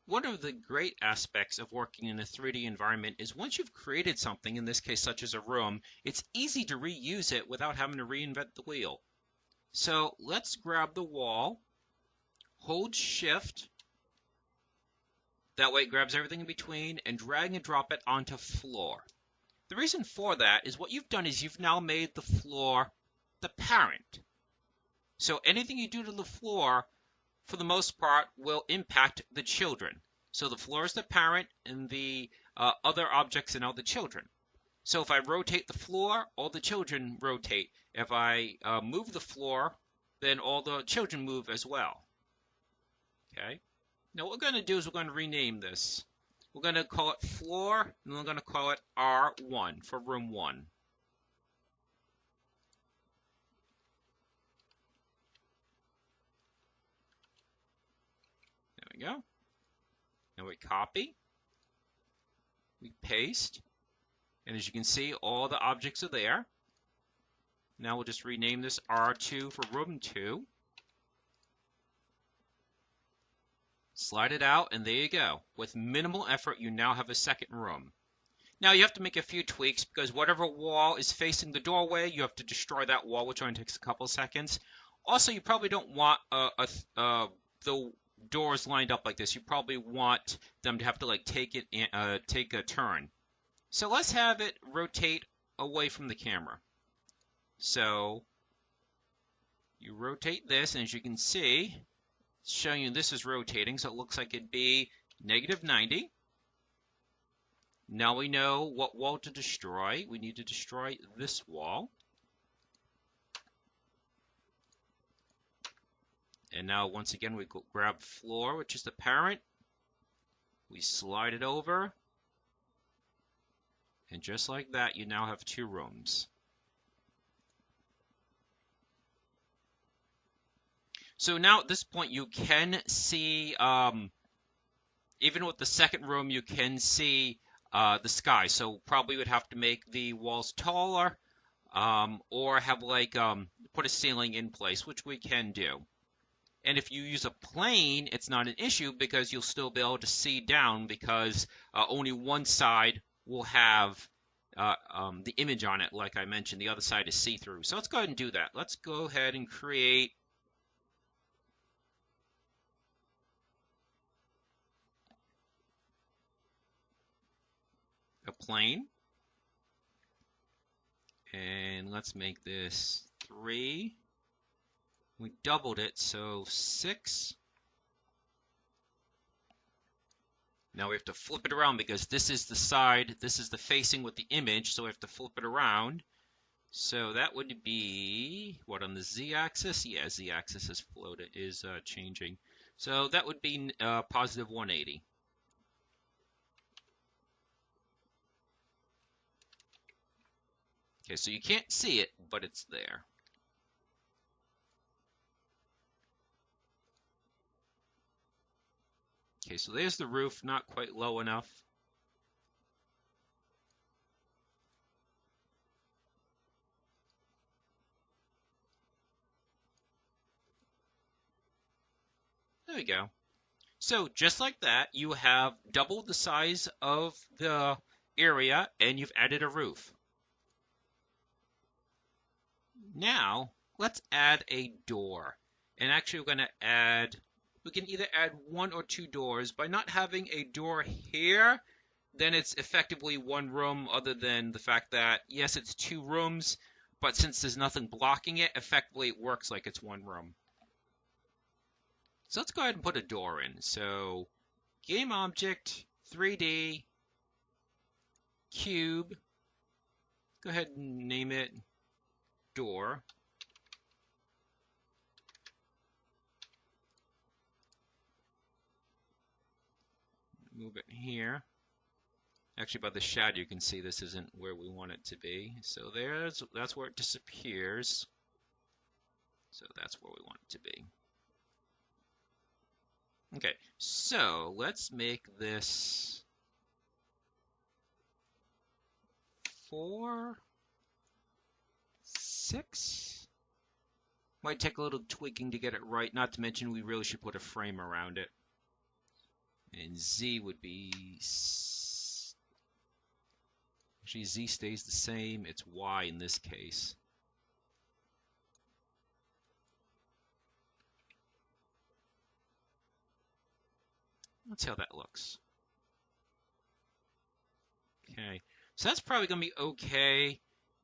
one of the great aspects of working in a 3D environment is once you've created something, in this case such as a room, it's easy to reuse it without having to reinvent the wheel. So let's grab the wall, hold Shift, that way it grabs everything in between, and drag and drop it onto floor. The reason for that is what you've done is you've now made the floor the parent. So anything you do to the floor, for the most part, will impact the children. So the floor is the parent, and the other objects are now the children. So if I rotate the floor, all the children rotate. If I move the floor, then all the children move as well. Okay. Now what we're going to do is we're going to rename this. We're going to call it floor, and we're going to call it R1 for room 1. There we go. Now we copy, we paste, and as you can see, all the objects are there. Now we'll just rename this R2 for room 2. Slide it out, and there you go. With minimal effort, you now have a second room. Now you have to make a few tweaks because whatever wall is facing the doorway, you have to destroy that wall, which only takes a couple of seconds. Also, you probably don't want the doors lined up like this. You probably want them to have to like take a turn. So let's have it rotate away from the camera. So you rotate this, and as you can see, it's showing you this is rotating, so it looks like it'd be -90. Now we know what wall to destroy. We need to destroy this wall. And now once again we grab floor, which is the parent. We slide it over. And just like that, you now have 2 rooms. So now at this point you can see, even with the second room, you can see the sky. So probably would have to make the walls taller, or have like put a ceiling in place, which we can do. And if you use a plane, it's not an issue because you'll still be able to see down because only one side will have the image on it, like I mentioned. The other side is see-through. So let's go ahead and do that. Let's go ahead and create a plane. And let's make this 3. We doubled it, so 6. Now we have to flip it around because this is the side, this is the facing with the image, so we have to flip it around. So that would be, what, on the z-axis? Yeah, z-axis is changing. So that would be positive 180. Okay, so you can't see it, but it's there. Okay, so there's the roof, not quite low enough. There we go. So just like that, you have doubled the size of the area and you've added a roof. Now, let's add a door. And actually, we're going to add, we can either add 1 or 2 doors. By not having a door here, then it's effectively 1 room, other than the fact that, yes, it's 2 rooms, but since there's nothing blocking it, effectively it works like it's 1 room. So let's go ahead and put a door in. So, game object, 3D, cube, go ahead and name it door. Move it here. Actually, by the shadow, you can see this isn't where we want it to be. So that's where it disappears. So that's where we want it to be. Okay, so let's make this 4, 6. Might take a little tweaking to get it right, not to mention we really should put a frame around it. And Z would be... Actually, Z stays the same. It's Y in this case. Let's see how that looks. Okay, so that's probably going to be okay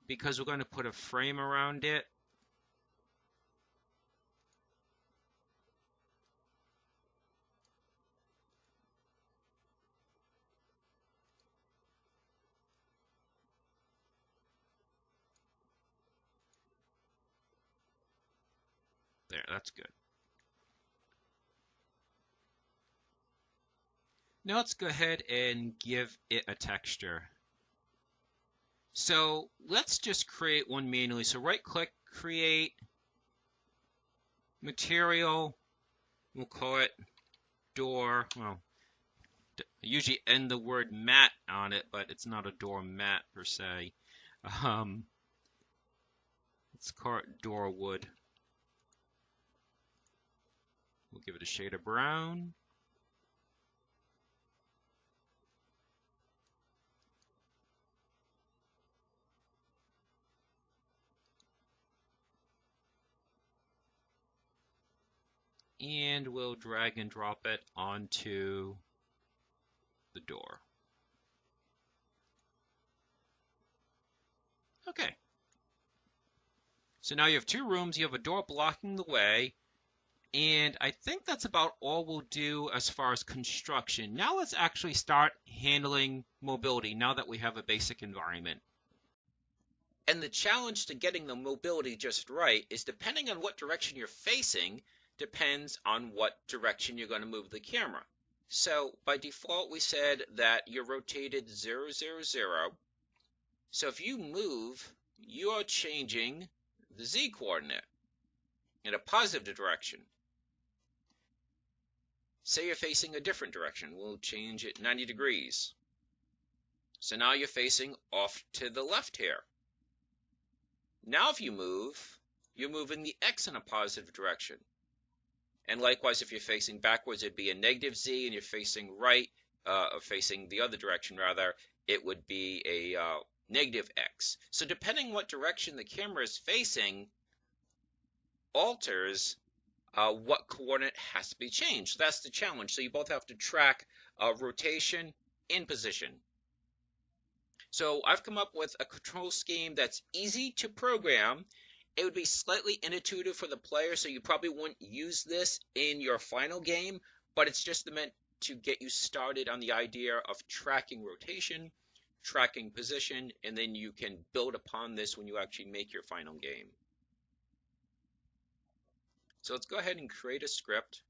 because we're going to put a frame around it. There, that's good. Now let's go ahead and give it a texture. So let's just create one manually. So right click, create, material, we'll call it door. Well, I usually end the word mat on it, but it's not a door mat per se. Let's call it door wood. We'll give it a shade of brown. And we'll drag and drop it onto the door. Okay. So now you have two rooms, you have a door blocking the way, and I think that's about all we'll do as far as construction. Now let's actually start handling mobility now that we have a basic environment. And the challenge to getting the mobility just right is depending on what direction you're facing, depends on what direction you're going to move the camera. So by default, we said that you're rotated 0, 0, 0. So if you move, you are changing the Z coordinate in a positive direction. Say you're facing a different direction. We'll change it 90 degrees. So now you're facing off to the left here. Now if you move, you're moving the X in a positive direction. And likewise, if you're facing backwards, it'd be a negative Z, and you're facing right, or facing the other direction rather, it would be a negative X. So depending what direction the camera is facing, alters what coordinate has to be changed. That's the challenge. So you both have to track rotation and position. So I've come up with a control scheme that's easy to program. It would be slightly intuitive for the player, so you probably wouldn't use this in your final game, but it's just meant to get you started on the idea of tracking rotation, tracking position, and then you can build upon this when you actually make your final game. So let's go ahead and create a script.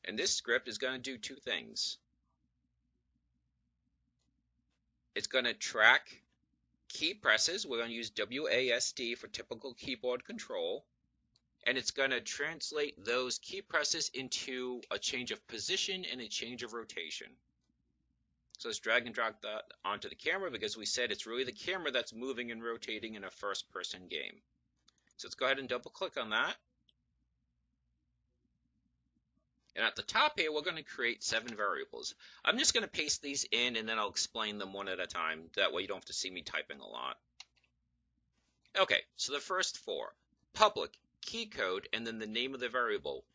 And this script is going to do two things. It's going to track key presses. We're going to use WASD for typical keyboard control. And it's going to translate those key presses into a change of position and a change of rotation. So let's drag and drop that onto the camera because we said it's really the camera that's moving and rotating in a first-person game. So let's go ahead and double-click on that. And at the top here, we're going to create 7 variables. I'm just going to paste these in, and then I'll explain them one at a time. That way you don't have to see me typing a lot. Okay, so the first 4. Public, key code, and then the name of the variable.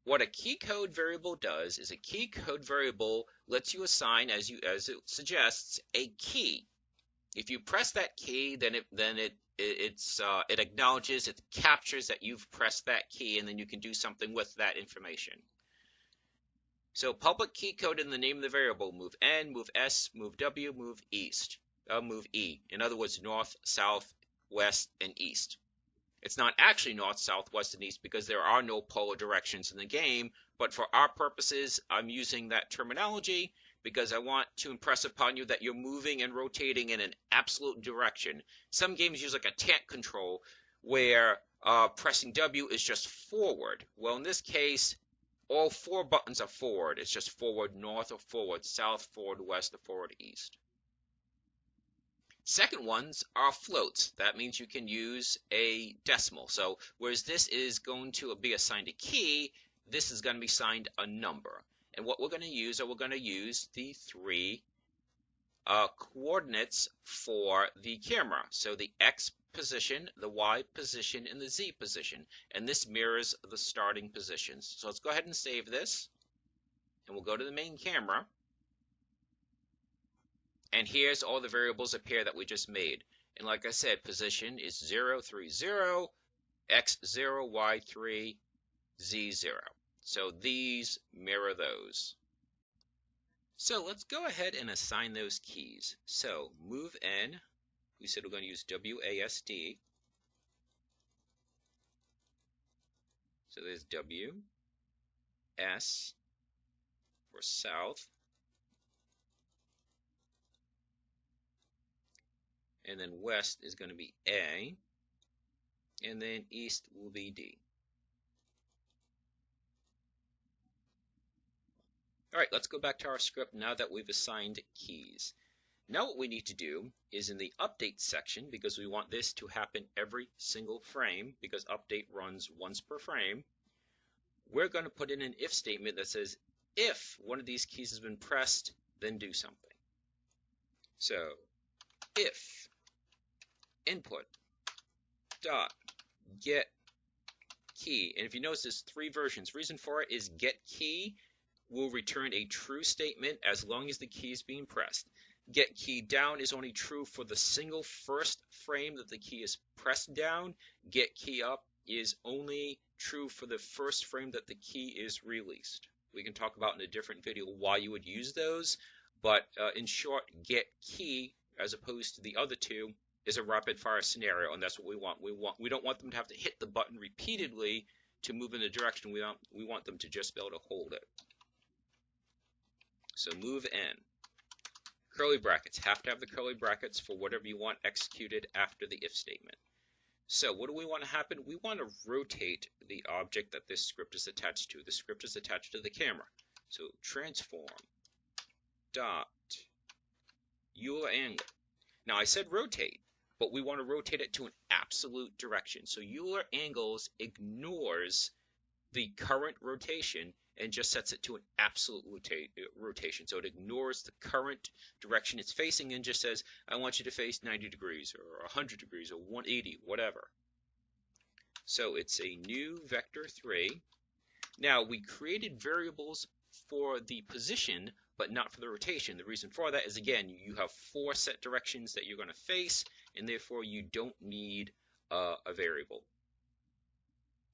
What a key code variable does is a key code variable lets you assign, as it suggests, a key. If you press that key, then it acknowledges, it captures that you've pressed that key, and then you can do something with that information. So public key code in the name of the variable, move N, move S, move W, move east, move E. In other words, north, south, west, and east. It's not actually north, south, west, and east because there are no polar directions in the game, but for our purposes, I'm using that terminology because I want to impress upon you that you're moving and rotating in an absolute direction. Some games use like a tank control where pressing W is just forward. Well, in this case, all 4 buttons are forward. It's just forward north or forward south, forward west, or forward east. Second ones are floats. That means you can use a decimal. So whereas this is going to be assigned a key, this is going to be assigned a number. And what we're going to use the three coordinates for the camera. So the X position, the Y position, and the Z position. And this mirrors the starting positions. So let's go ahead and save this. And we'll go to the main camera. And here's all the variables appear that we just made. And like I said, position is 0, 3, 0, X 0, Y 3, Z 0. So these mirror those. So let's go ahead and assign those keys. So move N, we said we're going to use WASD. So there's W, S for south, and then west is going to be A, and then east will be D. All right, let's go back to our script now that we've assigned keys. Now what we need to do is in the update section, because we want this to happen every single frame, because update runs once per frame, we're going to put in an if statement that says if one of these keys has been pressed, then do something. So if input dot get key, and if you notice there's three versions. Reason for it is get key will return a true statement as long as the key is being pressed. Get key down is only true for the single first frame that the key is pressed down. Get key up is only true for the first frame that the key is released. We can talk about in a different video why you would use those, but in short, get key as opposed to the other two is a rapid fire scenario, and that's what we want. We don't want them to have to hit the button repeatedly to move in the direction we want them to just be able to hold it. So move N. Curly brackets. Have to have the curly brackets for whatever you want executed after the if statement. So what do we want to happen? We want to rotate the object that this script is attached to. The script is attached to the camera. So transform dot Euler angle. Now I said rotate, but we want to rotate it to an absolute direction. So Euler angles ignores the current rotation and just sets it to an absolute rotation. So it ignores the current direction it's facing and just says, I want you to face 90 degrees or 100 degrees or 180, whatever. So it's a new vector 3. Now we created variables for the position, but not for the rotation. The reason for that is, again, you have 4 set directions that you're going to face, and therefore you don't need a variable.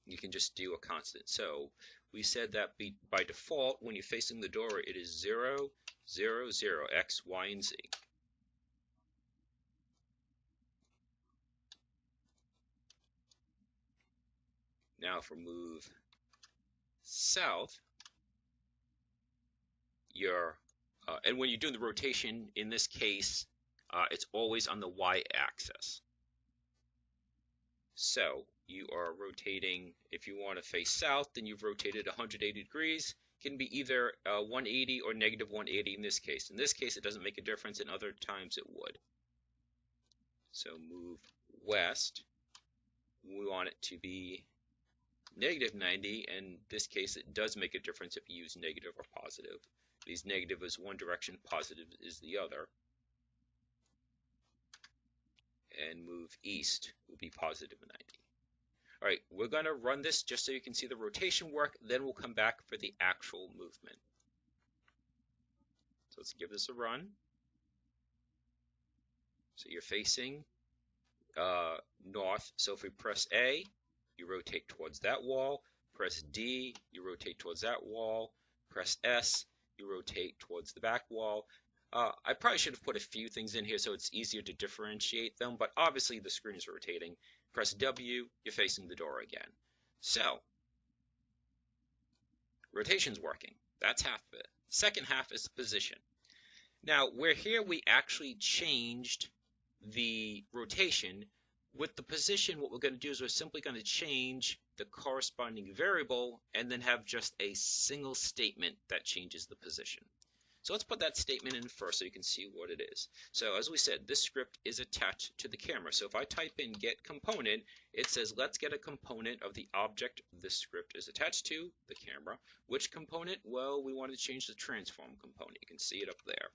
You can just do a constant. So we said that by default, when you're facing the door, it is 0, 0, 0, X, Y, and Z. Now for move south, and when you're doing the rotation, in this case, it's always on the Y-axis. So you are rotating, if you want to face south, then you've rotated 180 degrees. It can be either 180 or negative 180 in this case. In this case, it doesn't make a difference. In other times, it would. So move west. We want it to be negative 90. In this case, it does make a difference if you use negative or positive. Because negative is one direction, positive is the other. And move east will be positive 90. All right, we're going to run this just so you can see the rotation work, then we'll come back for the actual movement. So let's give this a run. So you're facing north, so if we press A, you rotate towards that wall. Press D, you rotate towards that wall. Press S, you rotate towards the back wall. I probably should have put a few things in here so it's easier to differentiate them, but obviously the screen is rotating. Press W, you're facing the door again. So, rotation's working. That's half of it. Second half is the position. Now, where here we actually changed the rotation, with the position, what we're going to do is we're simply going to change the corresponding variable and then have just a single statement that changes the position. So let's put that statement in first so you can see what it is. So as we said, this script is attached to the camera. So if I type in get component, it says let's get a component of the object this script is attached to, the camera. Which component? Well, we want to change the transform component. You can see it up there.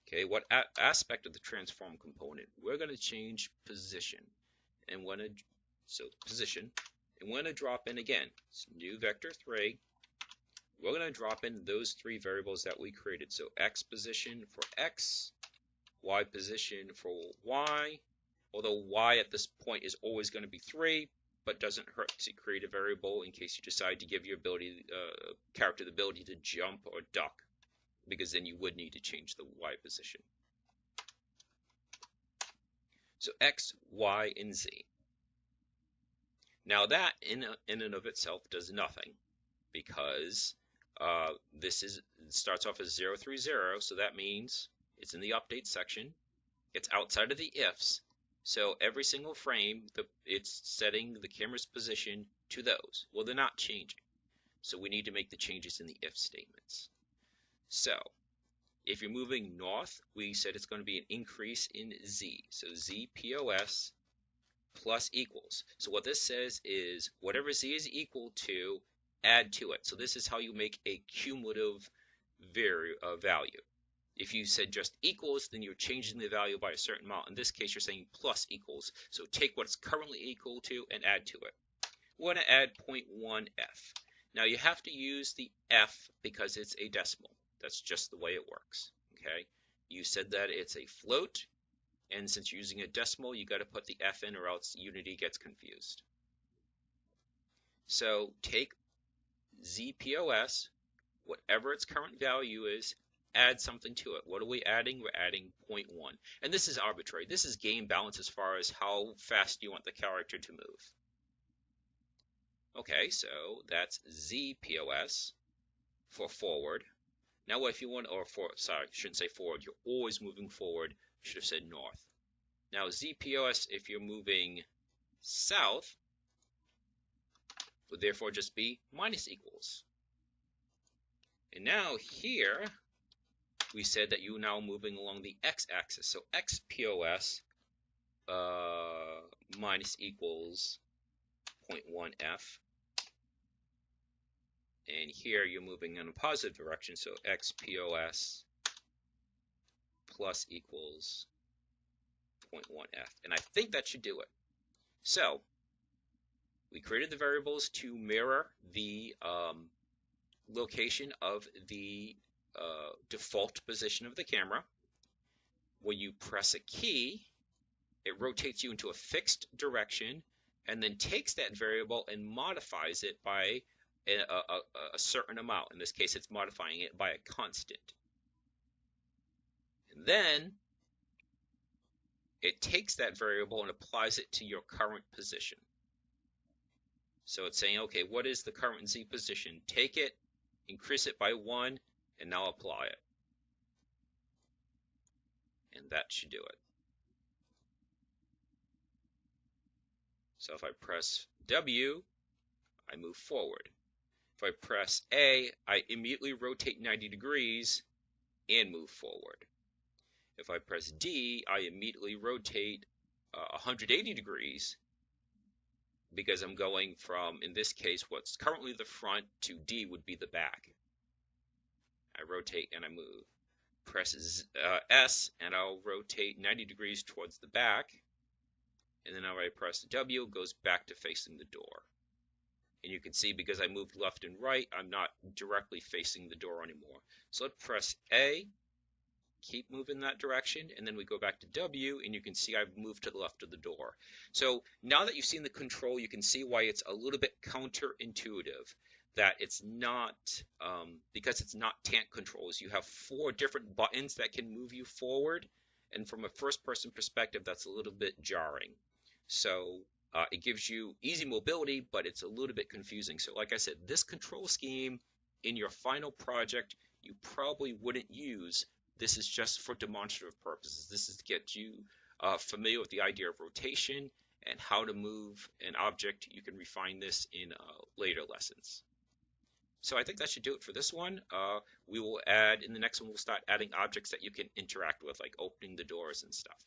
Okay, what aspect of the transform component? We're going to change position. And position. And we're going to drop in again. It's new vector 3. We're going to drop in those 3 variables that we created. So x position for x, y position for y, although y at this point is always going to be 3, but doesn't hurt to create a variable in case you decide to give your character the ability to jump or duck, because then you would need to change the y position. So x, y, and z. Now that in and of itself does nothing, because this starts off as 030, so that means it's in the update section. It's outside of the ifs, so every single frame it's setting the camera's position to those. Well, they're not changing, so we need to make the changes in the if statements. So if you're moving north, we said it's going to be an increase in z, so z POS plus equals. So what this says is whatever z is equal to, add to it. So this is how you make a cumulative value. If you said just equals, then you're changing the value by a certain amount. In this case, you're saying plus equals. So take what it's currently equal to and add to it. We're going to add 0.1f. Now you have to use the f because it's a decimal. That's just the way it works. Okay. You said that it's a float, and since you're using a decimal, you got to put the f in, or else Unity gets confused. So take ZPOS, whatever its current value is, add something to it. What are we adding? We're adding 0.1. And this is arbitrary. This is game balance as far as how fast you want the character to move. Okay, so that's ZPOS for forward. Now if you want, sorry, I shouldn't say forward. You're always moving forward. Should have said north. Now ZPOS, if you're moving south, would therefore just be minus equals. And now here, we said that you're now moving along the x-axis. So xPOS minus equals 0.1f. And here you're moving in a positive direction, so xPOS plus equals 0.1f. And I think that should do it. So we created the variables to mirror the location of the default position of the camera. When you press a key, it rotates you into a fixed direction and then takes that variable and modifies it by a certain amount. In this case, it's modifying it by a constant. And then it takes that variable and applies it to your current position. So it's saying, okay, what is the current Z position? Take it, increase it by 1, and now apply it. And that should do it. So if I press W, I move forward. If I press A, I immediately rotate 90 degrees and move forward. If I press D, I immediately rotate 180 degrees because I'm going from, in this case, what's currently the front to D would be the back. I rotate and I move. Press S and I'll rotate 90 degrees towards the back. And then now I press W, it goes back to facing the door. And you can see because I moved left and right, I'm not directly facing the door anymore. So let's press A, keep moving that direction, and then we go back to W, and you can see I've moved to the left of the door. So now that you've seen the control, you can see why it's a little bit counterintuitive. That it's not, because it's not tank controls, you have 4 different buttons that can move you forward, and from a first-person perspective, that's a little bit jarring. So it gives you easy mobility, but it's a little bit confusing. So like I said, this control scheme in your final project, you probably wouldn't use. This is just for demonstrative purposes. This is to get you familiar with the idea of rotation and how to move an object. You can refine this in later lessons. So I think that should do it for this one. We will add, in the next one, we'll start adding objects that you can interact with, like opening the doors and stuff.